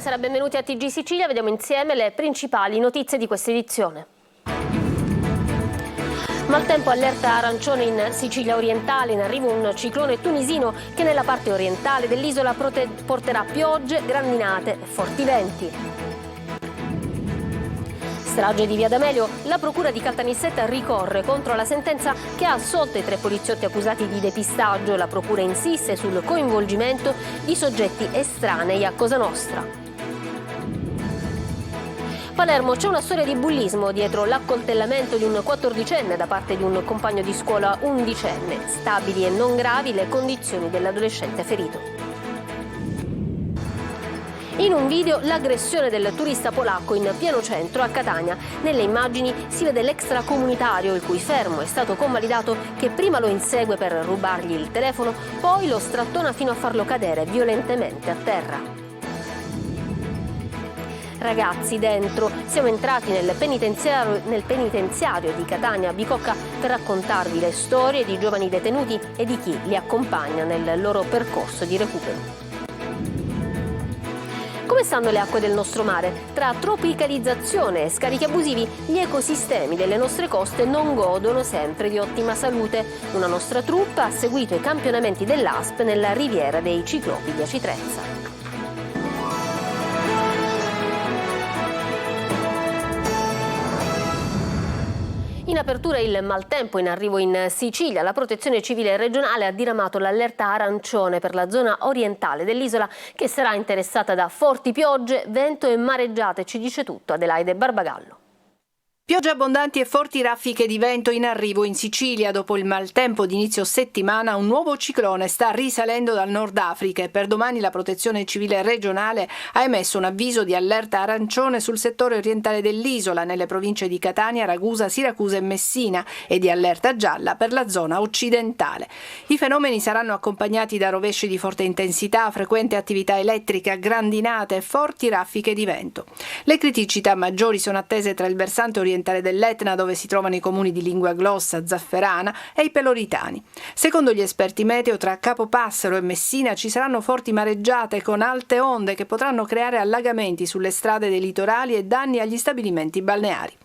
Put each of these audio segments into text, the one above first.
Buonasera, benvenuti a TG Sicilia. Vediamo insieme le principali notizie di questa edizione. Maltempo, allerta arancione in Sicilia orientale, in arrivo un ciclone tunisino che nella parte orientale dell'isola porterà piogge, grandinate e forti venti. Strage di Via D'Amelio, la procura di Caltanissetta ricorre contro la sentenza che ha assolto i 3 poliziotti accusati di depistaggio. La procura insiste sul coinvolgimento di soggetti estranei a Cosa Nostra. Palermo, c'è una storia di bullismo dietro l'accoltellamento di un 14enne da parte di un compagno di scuola undicenne. Stabili e non gravi le condizioni dell'adolescente ferito. In un video l'aggressione del turista polacco in pieno centro a Catania. Nelle immagini si vede l'extracomunitario il cui fermo è stato convalidato che prima lo insegue per rubargli il telefono, poi lo strattona fino a farlo cadere violentemente a terra. Ragazzi, dentro. Siamo entrati nel penitenziario di Catania Bicocca per raccontarvi le storie di giovani detenuti e di chi li accompagna nel loro percorso di recupero. Come stanno le acque del nostro mare? Tra tropicalizzazione e scarichi abusivi, gli ecosistemi delle nostre coste non godono sempre di ottima salute. Una nostra troupe ha seguito i campionamenti dell'ASP nella riviera dei Ciclopi di Aci Trezza. In apertura il maltempo in arrivo in Sicilia. La Protezione Civile regionale ha diramato l'allerta arancione per la zona orientale dell'isola che sarà interessata da forti piogge, vento e mareggiate. Ci dice tutto Adelaide Barbagallo. Piogge abbondanti e forti raffiche di vento in arrivo in Sicilia. Dopo il maltempo di inizio settimana, un nuovo ciclone sta risalendo dal Nord Africa e per domani la Protezione Civile regionale ha emesso un avviso di allerta arancione sul settore orientale dell'isola, nelle province di Catania, Ragusa, Siracusa e Messina, e di allerta gialla per la zona occidentale. I fenomeni saranno accompagnati da rovesci di forte intensità, frequente attività elettrica, grandinate e forti raffiche di vento. Le criticità maggiori sono attese tra il versante orientale dell'Etna, dove si trovano i comuni di lingua glossa, zafferana, e i peloritani. Secondo gli esperti meteo, tra Capopassero e Messina ci saranno forti mareggiate con alte onde che potranno creare allagamenti sulle strade dei litorali e danni agli stabilimenti balneari.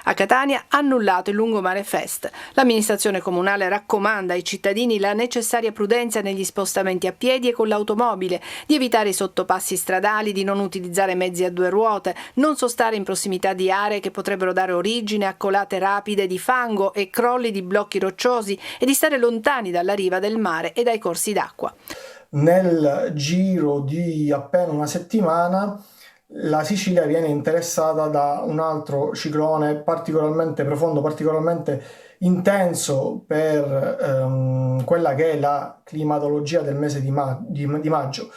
A Catania annullato il Lungomare Fest. L'amministrazione comunale raccomanda ai cittadini la necessaria prudenza negli spostamenti a piedi e con l'automobile, di evitare i sottopassi stradali, di non utilizzare mezzi a 2 ruote, non sostare in prossimità di aree che potrebbero dare origine a colate rapide di fango e crolli di blocchi rocciosi e di stare lontani dalla riva del mare e dai corsi d'acqua. Nel giro di appena una settimana la Sicilia viene interessata da un altro ciclone particolarmente profondo, particolarmente intenso per quella che è la climatologia del mese di maggio.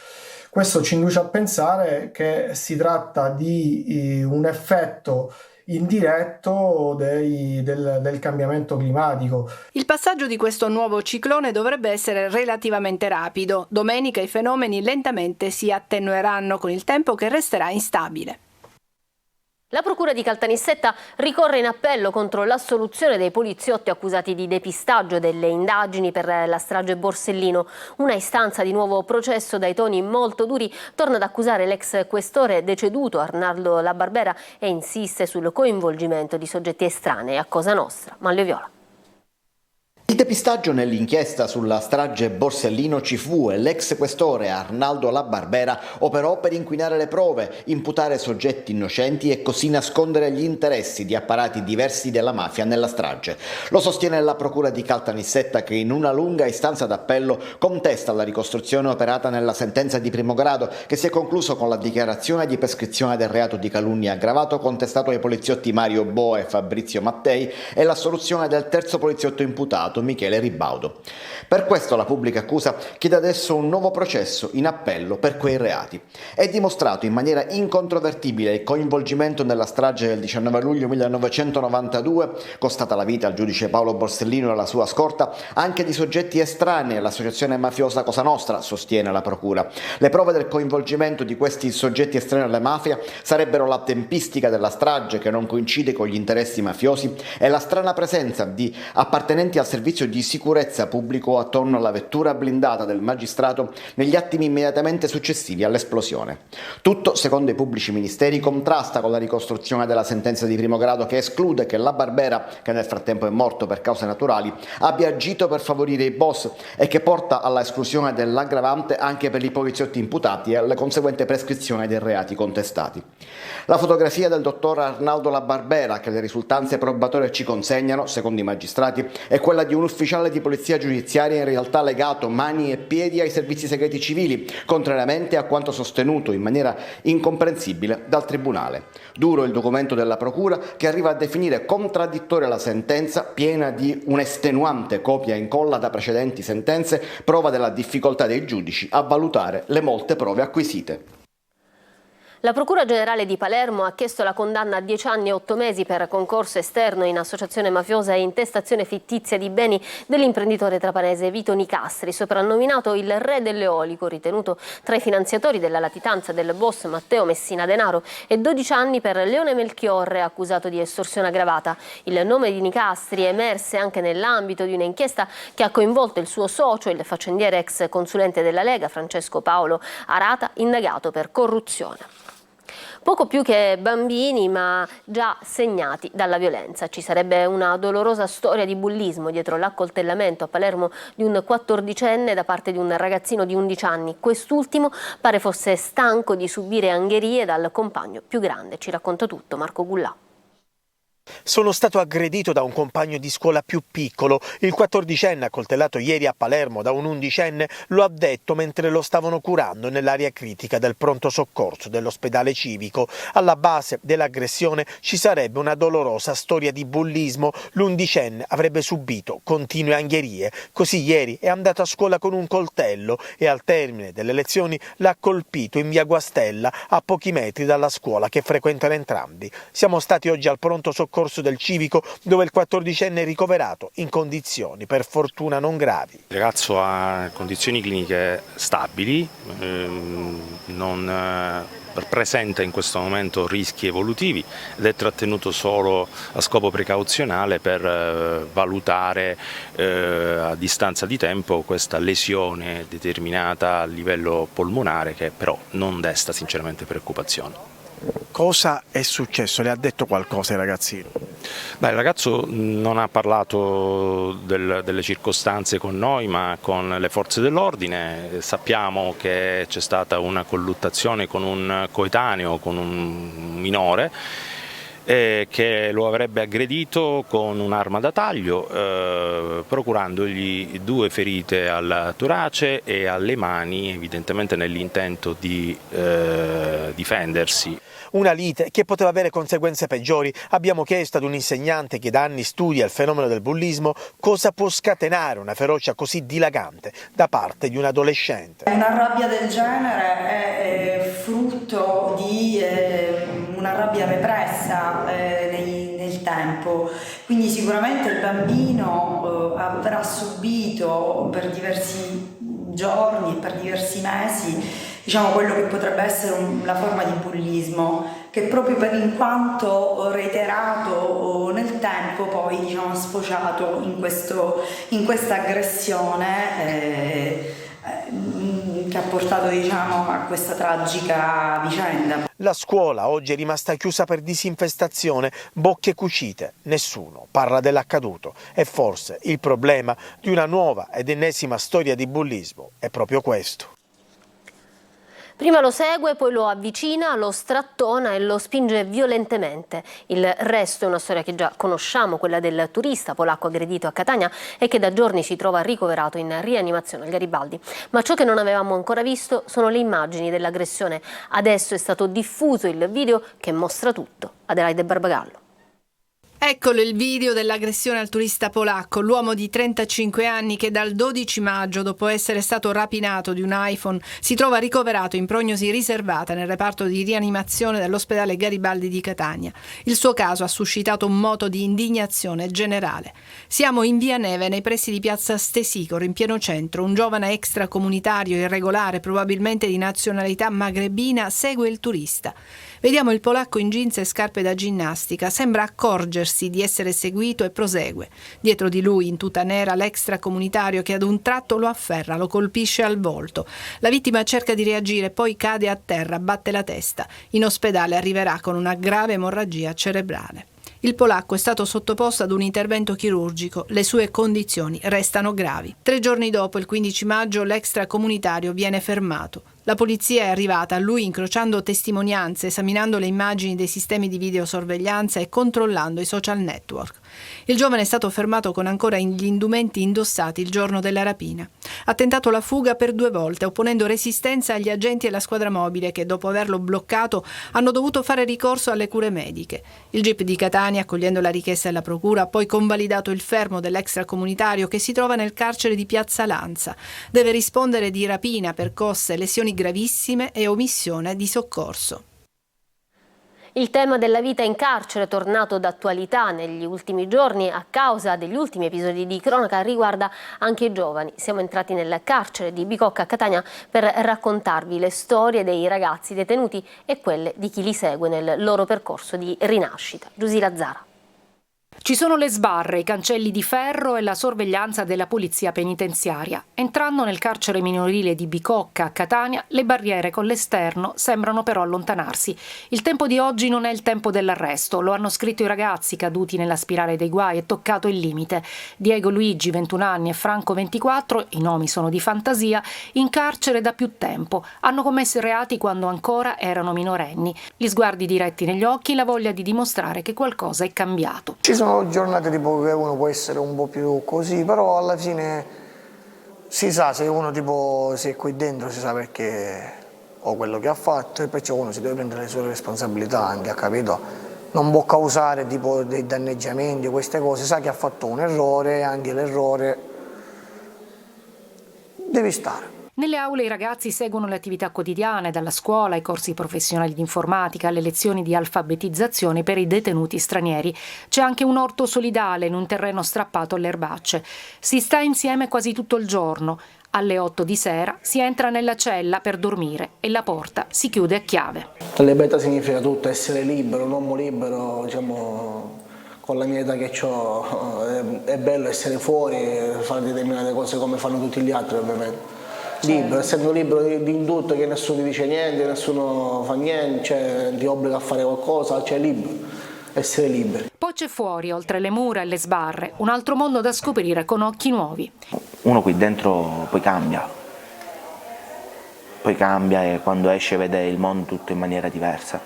Questo ci induce a pensare che si tratta di un effetto indiretto del cambiamento climatico. Il passaggio di questo nuovo ciclone dovrebbe essere relativamente rapido. Domenica i fenomeni lentamente si attenueranno con il tempo che resterà instabile. La procura di Caltanissetta ricorre in appello contro l'assoluzione dei poliziotti accusati di depistaggio delle indagini per la strage Borsellino. Una istanza di nuovo processo dai toni molto duri torna ad accusare l'ex questore deceduto Arnaldo La Barbera e insiste sul coinvolgimento di soggetti estranei a Cosa Nostra. Manlio Viola. Il depistaggio nell'inchiesta sulla strage Borsellino ci fu e l'ex questore Arnaldo La Barbera operò per inquinare le prove, imputare soggetti innocenti e così nascondere gli interessi di apparati diversi della mafia nella strage. Lo sostiene la procura di Caltanissetta, che in una lunga istanza d'appello contesta la ricostruzione operata nella sentenza di primo grado, che si è concluso con la dichiarazione di prescrizione del reato di calunnia aggravato contestato ai poliziotti Mario Boe e Fabrizio Mattei e l'assoluzione del terzo poliziotto imputato Michele Ribaudo. Per questo la pubblica accusa chiede adesso un nuovo processo in appello per quei reati. È dimostrato in maniera incontrovertibile il coinvolgimento nella strage del 19 luglio 1992, costata la vita al giudice Paolo Borsellino e alla sua scorta, anche di soggetti estranei all'associazione mafiosa Cosa Nostra, sostiene la procura. Le prove del coinvolgimento di questi soggetti estranei alla mafia sarebbero la tempistica della strage, che non coincide con gli interessi mafiosi, e la strana presenza di appartenenti al servizio servizio di sicurezza pubblico attorno alla vettura blindata del magistrato negli attimi immediatamente successivi all'esplosione. Tutto, secondo i pubblici ministeri, contrasta con la ricostruzione della sentenza di primo grado che esclude che la Barbera, che nel frattempo è morto per cause naturali, abbia agito per favorire i boss e che porta alla esclusione dell'aggravante anche per i poliziotti imputati e alla conseguente prescrizione dei reati contestati. La fotografia del dottor Arnaldo La Barbera, che le risultanze probatorie ci consegnano, secondo i magistrati, è quella di un ufficiale di polizia giudiziaria in realtà legato mani e piedi ai servizi segreti civili, contrariamente a quanto sostenuto in maniera incomprensibile dal tribunale. Duro il documento della procura, che arriva a definire contraddittoria la sentenza, piena di un'estenuante copia e incolla da precedenti sentenze, prova della difficoltà dei giudici a valutare le molte prove acquisite. La Procura Generale di Palermo ha chiesto la condanna a 10 anni e 8 mesi per concorso esterno in associazione mafiosa e intestazione fittizia di beni dell'imprenditore trapanese Vito Nicastri, soprannominato il re dell'eolico, ritenuto tra i finanziatori della latitanza del boss Matteo Messina Denaro, e 12 anni per Leone Melchiorre, accusato di estorsione aggravata. Il nome di Nicastri emerse anche nell'ambito di un'inchiesta che ha coinvolto il suo socio, il faccendiere ex consulente della Lega Francesco Paolo Arata, indagato per corruzione. Poco più che bambini, ma già segnati dalla violenza. Ci sarebbe una dolorosa storia di bullismo dietro l'accoltellamento a Palermo di un 14enne da parte di un ragazzino di 11 anni. Quest'ultimo pare fosse stanco di subire angherie dal compagno più grande. Ci racconta tutto Marco Gullà. Sono stato aggredito da un compagno di scuola più piccolo. Il 14enne accoltellato ieri a Palermo da un 11enne lo ha detto mentre lo stavano curando nell'area critica del pronto soccorso dell'ospedale civico. Alla base dell'aggressione ci sarebbe una dolorosa storia di bullismo. L'11enne avrebbe subito continue angherie. Così ieri è andato a scuola con un coltello e al termine delle lezioni l'ha colpito in via Guastella, a pochi metri dalla scuola che frequentano entrambi. Siamo stati oggi al pronto soccorso del civico, dove il 14enne è ricoverato in condizioni per fortuna non gravi. Il ragazzo ha condizioni cliniche stabili, non presenta in questo momento rischi evolutivi ed è trattenuto solo a scopo precauzionale per valutare a distanza di tempo questa lesione determinata a livello polmonare, che però non desta sinceramente preoccupazione. Cosa è successo? Le ha detto qualcosa il ragazzino? Il ragazzo non ha parlato delle circostanze con noi, ma con le forze dell'ordine. Sappiamo che c'è stata una colluttazione con un coetaneo, con un minore, che lo avrebbe aggredito con un'arma da taglio, procurandogli 2 ferite al torace e alle mani, evidentemente nell'intento di difendersi. Una lite che poteva avere conseguenze peggiori. Abbiamo chiesto ad un insegnante che da anni studia il fenomeno del bullismo cosa può scatenare una ferocia così dilagante da parte di un adolescente. Una rabbia del genere è frutto di una rabbia repressa nel tempo, quindi sicuramente il bambino avrà subito per diversi giorni e per diversi mesi quello che potrebbe essere una forma di bullismo, che proprio in quanto reiterato nel tempo poi ha sfociato in questa aggressione che ha portato a questa tragica vicenda. La scuola oggi è rimasta chiusa per disinfestazione, bocche cucite, nessuno parla dell'accaduto e forse il problema di una nuova ed ennesima storia di bullismo è proprio questo. Prima lo segue, poi lo avvicina, lo strattona e lo spinge violentemente. Il resto è una storia che già conosciamo, quella del turista polacco aggredito a Catania e che da giorni si trova ricoverato in rianimazione al Garibaldi. Ma ciò che non avevamo ancora visto sono le immagini dell'aggressione. Adesso è stato diffuso il video che mostra tutto. Adelaide Barbagallo. Eccolo il video dell'aggressione al turista polacco, l'uomo di 35 anni che dal 12 maggio, dopo essere stato rapinato di un iPhone, si trova ricoverato in prognosi riservata nel reparto di rianimazione dell'ospedale Garibaldi di Catania. Il suo caso ha suscitato un moto di indignazione generale. Siamo in Via Neve, nei pressi di piazza Stesicoro, in pieno centro. Un giovane extracomunitario irregolare, probabilmente di nazionalità magrebina, segue il turista. Vediamo il polacco in jeans e scarpe da ginnastica. Sembra accorgersi accorgersi di essere seguito e prosegue. Dietro di lui, in tuta nera, l'extracomunitario che ad un tratto lo afferra, lo colpisce al volto. La vittima cerca di reagire, poi cade a terra, batte la testa. In ospedale arriverà con una grave emorragia cerebrale. Il polacco è stato sottoposto ad un intervento chirurgico, le sue condizioni restano gravi. 3 giorni dopo, il 15 maggio, l'extracomunitario viene fermato. La polizia è arrivata a lui incrociando testimonianze, esaminando le immagini dei sistemi di videosorveglianza e controllando i social network. Il giovane è stato fermato con ancora gli indumenti indossati il giorno della rapina. Ha tentato la fuga per 2 volte, opponendo resistenza agli agenti e alla squadra mobile che, dopo averlo bloccato, hanno dovuto fare ricorso alle cure mediche. Il GIP di Catania, accogliendo la richiesta della procura, ha poi convalidato il fermo dell'extracomunitario che si trova nel carcere di Piazza Lanza. Deve rispondere di rapina, percosse, lesioni gravissime e omissione di soccorso. Il tema della vita in carcere è tornato d'attualità negli ultimi giorni a causa degli ultimi episodi di cronaca, riguarda anche i giovani. Siamo entrati nel carcere di Bicocca a Catania per raccontarvi le storie dei ragazzi detenuti e quelle di chi li segue nel loro percorso di rinascita. Giusila Zara. Ci sono le sbarre, i cancelli di ferro e la sorveglianza della polizia penitenziaria. Entrando nel carcere minorile di Bicocca a Catania, le barriere con l'esterno sembrano però allontanarsi. Il tempo di oggi non è il tempo dell'arresto, lo hanno scritto i ragazzi caduti nella spirale dei guai e toccato il limite. Diego Luigi, 21 anni, e Franco, 24, i nomi sono di fantasia, in carcere da più tempo. Hanno commesso reati quando ancora erano minorenni. Gli sguardi diretti negli occhi, la voglia di dimostrare che qualcosa è cambiato. Ci sono giornate tipo che uno può essere un po' più così, però alla fine si sa, se uno tipo si è qui dentro si sa perché o quello che ha fatto e perciò uno si deve prendere le sue responsabilità anche, ha capito? Non può causare tipo dei danneggiamenti, queste cose, sa che ha fatto un errore, anche l'errore devi stare. Nelle aule i ragazzi seguono le attività quotidiane, dalla scuola ai corsi professionali di informatica, alle lezioni di alfabetizzazione per i detenuti stranieri. C'è anche un orto solidale in un terreno strappato alle erbacce. Si sta insieme quasi tutto il giorno. Alle 8 di sera si entra nella cella per dormire e la porta si chiude a chiave. La libertà significa tutto, essere libero, un uomo libero, diciamo, con la mia età che ho, è bello essere fuori, fare determinate cose come fanno tutti gli altri ovviamente. Libero, essendo libero di tutto, che nessuno ti dice niente, nessuno fa niente, cioè, ti obbliga a fare qualcosa, cioè libero, essere liberi. Poi c'è fuori, oltre le mura e le sbarre, un altro mondo da scoprire con occhi nuovi. Uno qui dentro poi cambia e quando esce vede il mondo tutto in maniera diversa.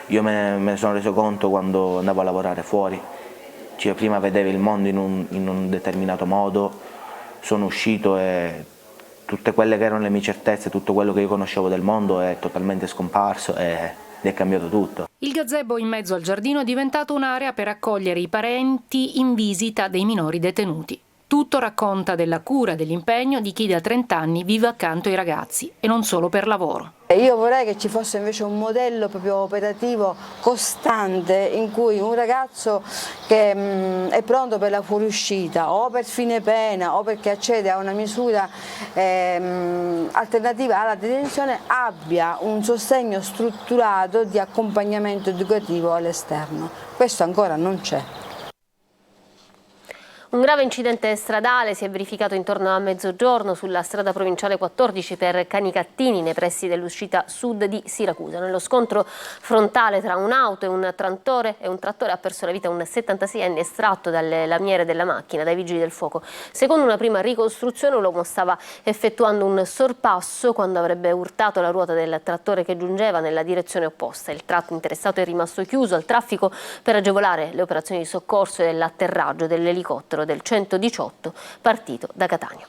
Io me ne sono reso conto quando andavo a lavorare fuori, cioè, prima vedevo il mondo in un determinato modo, sono uscito e tutte quelle che erano le mie certezze, tutto quello che io conoscevo del mondo è totalmente scomparso ed è cambiato tutto. Il gazebo in mezzo al giardino è diventato un'area per accogliere i parenti in visita dei minori detenuti. Tutto racconta della cura e dell'impegno di chi da 30 anni vive accanto ai ragazzi e non solo per lavoro. Io vorrei che ci fosse invece un modello proprio operativo costante in cui un ragazzo che è pronto per la fuoriuscita o per fine pena o perché accede a una misura alternativa alla detenzione abbia un sostegno strutturato di accompagnamento educativo all'esterno. Questo ancora non c'è. Un grave incidente stradale si è verificato intorno a mezzogiorno sulla strada provinciale 14 per Canicattini, nei pressi dell'uscita sud di Siracusa. Nello scontro frontale tra un'auto e un trattore ha perso la vita un 76enne estratto dalle lamiere della macchina dai vigili del fuoco. Secondo una prima ricostruzione l'uomo stava effettuando un sorpasso quando avrebbe urtato la ruota del trattore che giungeva nella direzione opposta. Il tratto interessato è rimasto chiuso al traffico per agevolare le operazioni di soccorso e dell'atterraggio dell'elicottero del 118 partito da Catania.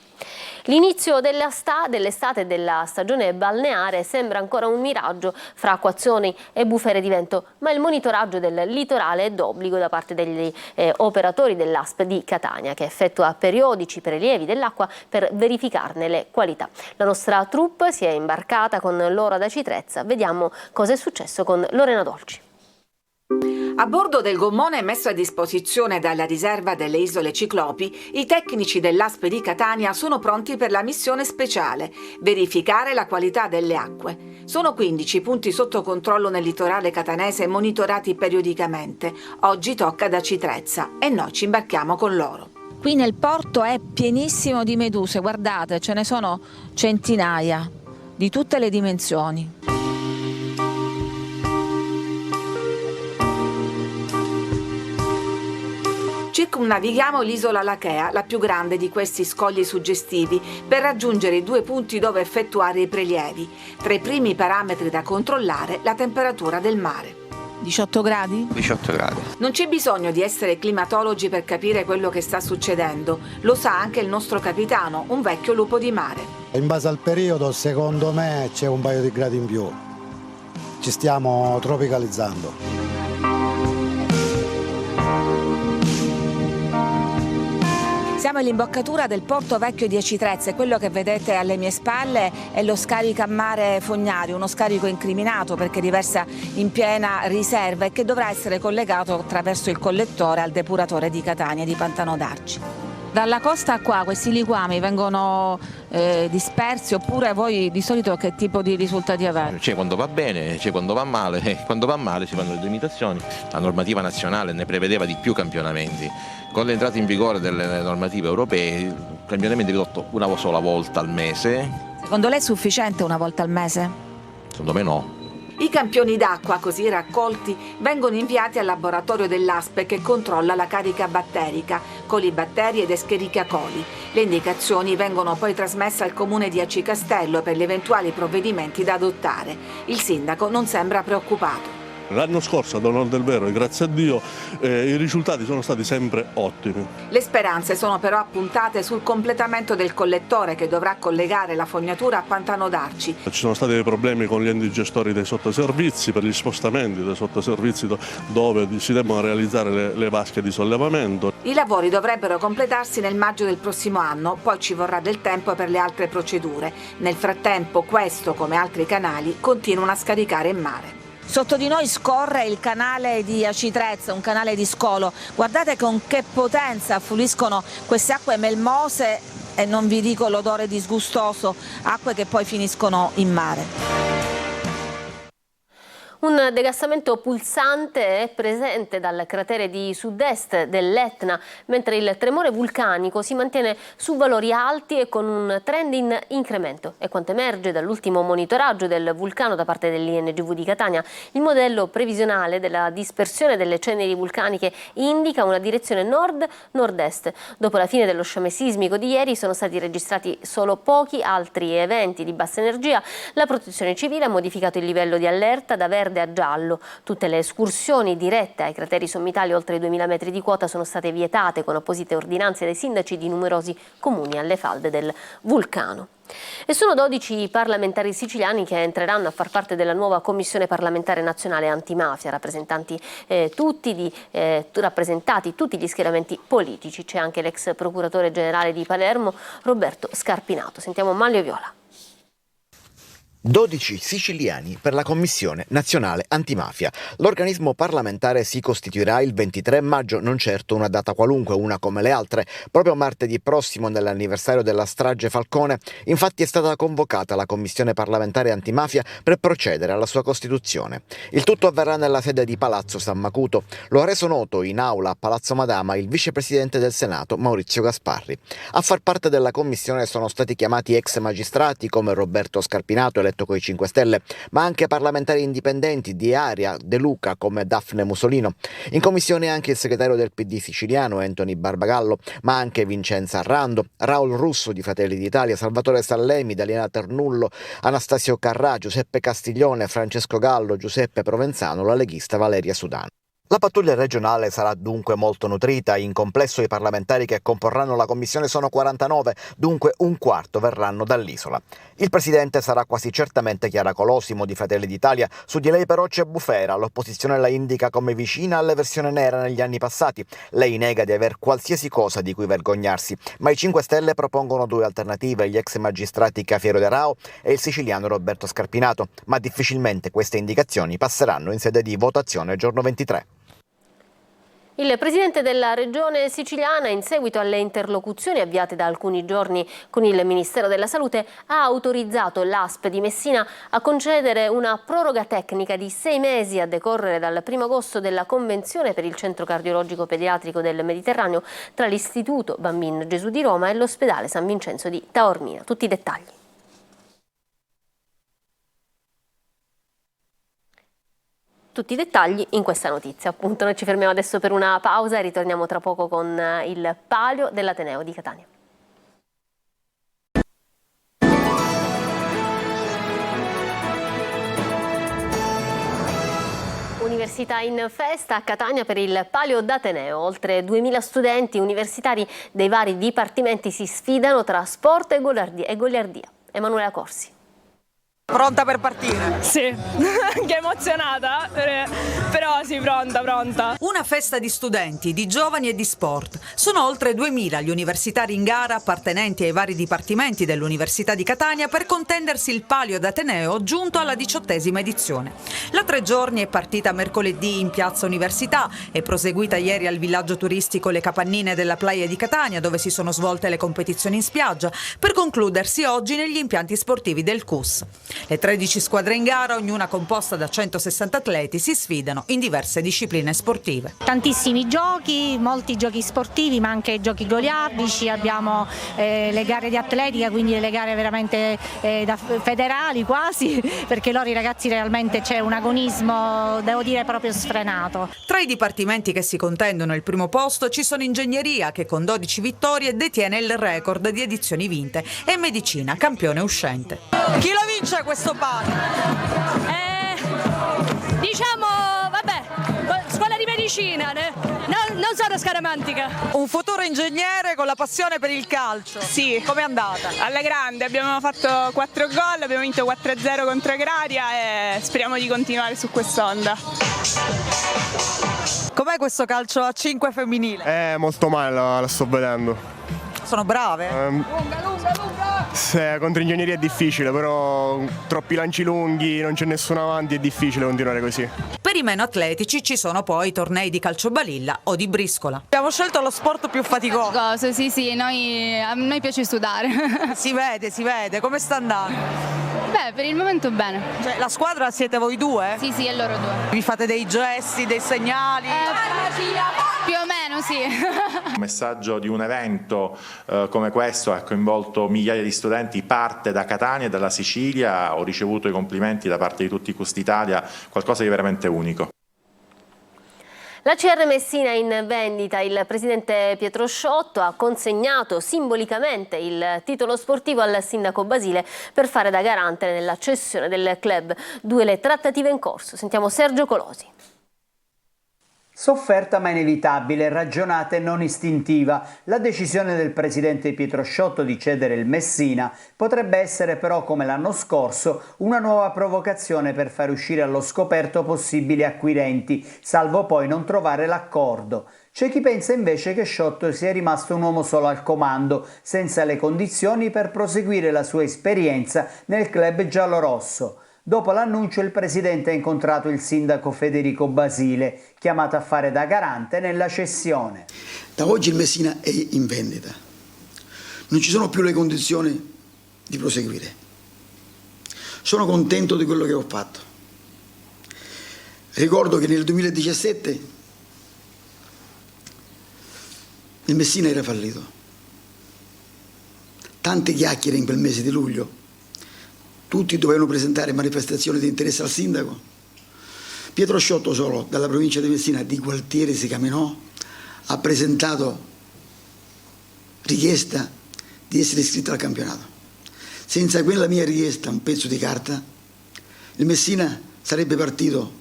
L'inizio dell'estate e della stagione balneare sembra ancora un miraggio fra acquazzoni e bufere di vento, ma il monitoraggio del litorale è d'obbligo da parte degli operatori dell'ASP di Catania, che effettua periodici prelievi dell'acqua per verificarne le qualità. La nostra troupe si è imbarcata con l'Ora da Citrezza. Vediamo cosa è successo con Lorena Dolci. A bordo del gommone messo a disposizione dalla riserva delle Isole Ciclopi, i tecnici dell'ASP di Catania sono pronti per la missione speciale, verificare la qualità delle acque. Sono 15 punti sotto controllo nel litorale catanese monitorati periodicamente. Oggi tocca ad Aci Trezza e noi ci imbarchiamo con loro. Qui nel porto è pienissimo di meduse, guardate, ce ne sono centinaia, di tutte le dimensioni. Circumnavighiamo l'isola Lachea, la più grande di questi scogli suggestivi, per raggiungere i 2 punti dove effettuare i prelievi. Tra i primi parametri da controllare, la temperatura del mare. 18 gradi? 18 gradi. Non c'è bisogno di essere climatologi per capire quello che sta succedendo. Lo sa anche il nostro capitano, un vecchio lupo di mare. In base al periodo, secondo me, c'è un paio di gradi in più. Ci stiamo tropicalizzando. Siamo all'imboccatura del porto vecchio di Aci Trezza e quello che vedete alle mie spalle è lo scarico a mare Fognario, uno scarico incriminato perché riversa in piena riserva e che dovrà essere collegato attraverso il collettore al depuratore di Catania di Pantano d'Arci. Dalla costa a qua questi liquami vengono dispersi oppure voi di solito che tipo di risultati avete? C'è quando va bene, c'è quando va male e quando va male si fanno le limitazioni. La normativa nazionale ne prevedeva di più campionamenti. Con l'entrata in vigore delle normative europee il campionamento è ridotto una sola volta al mese. Secondo lei è sufficiente una volta al mese? Secondo me no. I campioni d'acqua così raccolti vengono inviati al laboratorio dell'ASP che controlla la carica batterica, colibatteri ed Escherichia coli. Le indicazioni vengono poi trasmesse al comune di Aci Castello per gli eventuali provvedimenti da adottare. Il sindaco non sembra preoccupato. L'anno scorso, ad onor del vero e grazie a Dio, i risultati sono stati sempre ottimi. Le speranze sono però appuntate sul completamento del collettore che dovrà collegare la fognatura a Pantano d'Arci. Ci sono stati dei problemi con gli enti gestori dei sottoservizi per gli spostamenti dei sottoservizi dove si devono realizzare le vasche di sollevamento. I lavori dovrebbero completarsi nel maggio del prossimo anno, poi ci vorrà del tempo per le altre procedure. Nel frattempo questo, come altri canali, continuano a scaricare in mare. Sotto di noi scorre il canale di Aci Trezza, un canale di scolo. Guardate con che potenza affluiscono queste acque melmose e non vi dico l'odore disgustoso, acque che poi finiscono in mare. Un degassamento pulsante è presente dal cratere di sud-est dell'Etna, mentre il tremore vulcanico si mantiene su valori alti e con un trend in incremento. È quanto emerge dall'ultimo monitoraggio del vulcano da parte dell'INGV di Catania. Il modello previsionale della dispersione delle ceneri vulcaniche indica una direzione nord-nord-est. Dopo la fine dello sciame sismico di ieri sono stati registrati solo pochi altri eventi di bassa energia. La Protezione Civile ha modificato il livello di allerta da verde a giallo. Tutte le escursioni dirette ai crateri sommitali oltre i 2000 metri di quota sono state vietate con apposite ordinanze dai sindaci di numerosi comuni alle falde del vulcano. E sono 12 parlamentari siciliani che entreranno a far parte della nuova Commissione parlamentare nazionale antimafia, rappresentati tutti gli schieramenti politici. C'è anche l'ex procuratore generale di Palermo, Roberto Scarpinato. Sentiamo Manlio Viola. 12 siciliani per la Commissione Nazionale Antimafia. L'organismo parlamentare si costituirà il 23 maggio, non certo una data qualunque, una come le altre. Proprio martedì prossimo, nell'anniversario della strage Falcone, infatti è stata convocata la Commissione parlamentare antimafia per procedere alla sua costituzione. Il tutto avverrà nella sede di Palazzo San Macuto. Lo ha reso noto in aula a Palazzo Madama il vicepresidente del Senato Maurizio Gasparri. A far parte della commissione sono stati chiamati ex magistrati come Roberto Scarpinato, eletto coi 5 Stelle, ma anche parlamentari indipendenti di area De Luca come Daphne Musolino. In commissione anche il segretario del PD siciliano Anthony Barbagallo, ma anche Vincenza Arrando, Raul Russo di Fratelli d'Italia, Salvatore Sallemi, Daliana Ternullo, Anastasio Carrà, Giuseppe Castiglione, Francesco Gallo, Giuseppe Provenzano, la leghista Valeria Sudano. La pattuglia regionale sarà dunque molto nutrita. In complesso i parlamentari che comporranno la commissione sono 49, dunque un quarto verranno dall'isola. Il presidente sarà quasi certamente Chiara Colosimo di Fratelli d'Italia, su di lei però c'è Bufera, l'opposizione la indica come vicina alla versione nera negli anni passati. Lei nega di aver qualsiasi cosa di cui vergognarsi, ma i 5 Stelle propongono 2 alternative, gli ex magistrati Cafiero De Rao e il siciliano Roberto Scarpinato, ma difficilmente queste indicazioni passeranno in sede di votazione giorno 23. Il presidente della regione siciliana, in seguito alle interlocuzioni avviate da alcuni giorni con il Ministero della Salute, ha autorizzato l'ASP di Messina a concedere una proroga tecnica di 6 mesi a decorrere dal 1 agosto della convenzione per il centro cardiologico pediatrico del Mediterraneo tra l'Istituto Bambin Gesù di Roma e l'ospedale San Vincenzo di Taormina. Tutti i dettagli. Tutti i dettagli in questa notizia. Appunto, noi ci fermiamo adesso per una pausa e ritorniamo tra poco con il palio dell'Ateneo di Catania. Università in festa a Catania per il palio d'Ateneo. Oltre 2.000 studenti universitari dei vari dipartimenti si sfidano tra sport e goliardia. Emanuela Corsi. Pronta per partire? Sì, che emozionata, però sì, pronta. Una festa di studenti, di giovani e di sport. Sono oltre 2.000 gli universitari in gara appartenenti ai vari dipartimenti dell'Università di Catania per contendersi il palio d'Ateneo giunto alla 18ª edizione. La 3 giorni è partita mercoledì in Piazza Università, è proseguita ieri al villaggio turistico Le Capannine della Playa di Catania, dove si sono svolte le competizioni in spiaggia, per concludersi oggi negli impianti sportivi del CUS. Le 13 squadre in gara, ognuna composta da 160 atleti, si sfidano in diverse discipline sportive. Tantissimi giochi, molti giochi sportivi, ma anche giochi goliardici, abbiamo le gare di atletica, quindi le gare veramente federali quasi, perché loro i ragazzi realmente c'è un agonismo, devo dire, proprio sfrenato. Tra i dipartimenti che si contendono il primo posto ci sono ingegneria, che con 12 vittorie detiene il record di edizioni vinte, e medicina, campione uscente. Chi lo vince questo palio? Diciamo, scuola di medicina, non sono scaramantica. Un futuro ingegnere con la passione per il calcio. Sì. Com'è andata? Alla grande, abbiamo fatto 4 gol, abbiamo vinto 4-0 contro Agraria e speriamo di continuare su quest'onda. Com'è questo calcio a 5 femminile? Molto male, la sto vedendo. Sono brave? Lunga! Contro ingegneria è difficile, però troppi lanci lunghi, non c'è nessuno avanti, è difficile continuare così. Per i meno atletici ci sono poi i tornei di calciobalilla o di briscola. Abbiamo scelto lo sport più faticoso. Sì, a noi piace sudare. Si vede, come sta andando? Beh, per il momento bene. Cioè, la squadra siete voi due? Sì, è loro due. Vi fate dei gesti, dei segnali? Più o meno, sì. Un messaggio di un evento come questo ha coinvolto migliaia di studenti, parte da Catania e dalla Sicilia. Ho ricevuto i complimenti da parte di tutti i CUS d'Italia, qualcosa di veramente unico. La CR Messina è in vendita. Il presidente Pietro Sciotto ha consegnato simbolicamente il titolo sportivo al sindaco Basile per fare da garante nella cessione del club. 2 le trattative in corso. Sentiamo Sergio Colosi. Sofferta ma inevitabile, ragionata e non istintiva, la decisione del presidente Pietro Sciotto di cedere il Messina potrebbe essere però, come l'anno scorso, una nuova provocazione per far uscire allo scoperto possibili acquirenti, salvo poi non trovare l'accordo. C'è chi pensa invece che Sciotto sia rimasto un uomo solo al comando, senza le condizioni per proseguire la sua esperienza nel club giallorosso. Dopo l'annuncio il presidente ha incontrato il sindaco Federico Basile, chiamato a fare da garante nella cessione. Da oggi il Messina è in vendita. Non ci sono più le condizioni di proseguire. Sono contento di quello che ho fatto. Ricordo che nel 2017 il Messina era fallito. Tante chiacchiere in quel mese di luglio. Tutti dovevano presentare manifestazioni di interesse al sindaco. Pietro Sciotto solo, dalla provincia di Messina, di Gualtieri si camminò, ha presentato richiesta di essere iscritto al campionato. Senza quella mia richiesta, un pezzo di carta, il Messina sarebbe partito,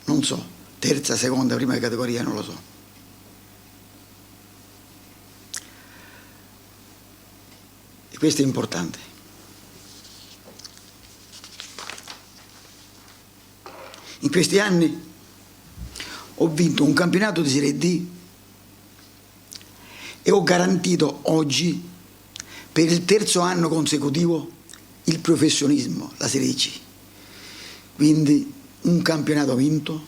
non so, terza, seconda, prima categoria, non lo so. E questo è importante. In questi anni ho vinto un campionato di Serie D e ho garantito oggi per il 3° anno consecutivo il professionismo, la Serie C. Quindi un campionato vinto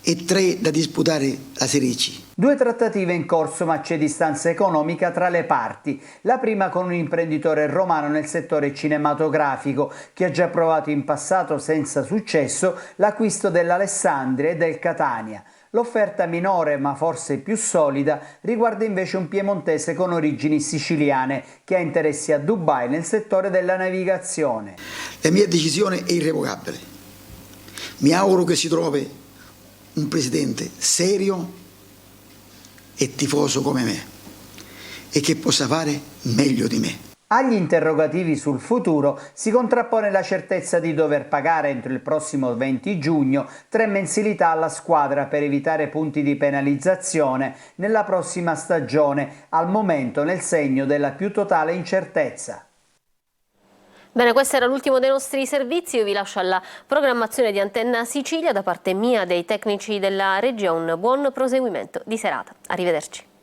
e 3 da disputare la Serie C. 2 trattative in corso, ma c'è distanza economica tra le parti. La prima con un imprenditore romano nel settore cinematografico che ha già provato in passato senza successo l'acquisto dell'Alessandria e del Catania. L'offerta minore, ma forse più solida, riguarda invece un piemontese con origini siciliane che ha interessi a Dubai nel settore della navigazione. La mia decisione è irrevocabile. Mi auguro che si trovi un presidente serio e tifoso come me e che possa fare meglio di me. Agli interrogativi sul futuro si contrappone la certezza di dover pagare entro il prossimo 20 giugno 3 mensilità alla squadra per evitare punti di penalizzazione nella prossima stagione, al momento nel segno della più totale incertezza. Bene, questo era l'ultimo dei nostri servizi, io vi lascio alla programmazione di Antenna Sicilia, da parte mia, dei tecnici della regia, un buon proseguimento di serata. Arrivederci.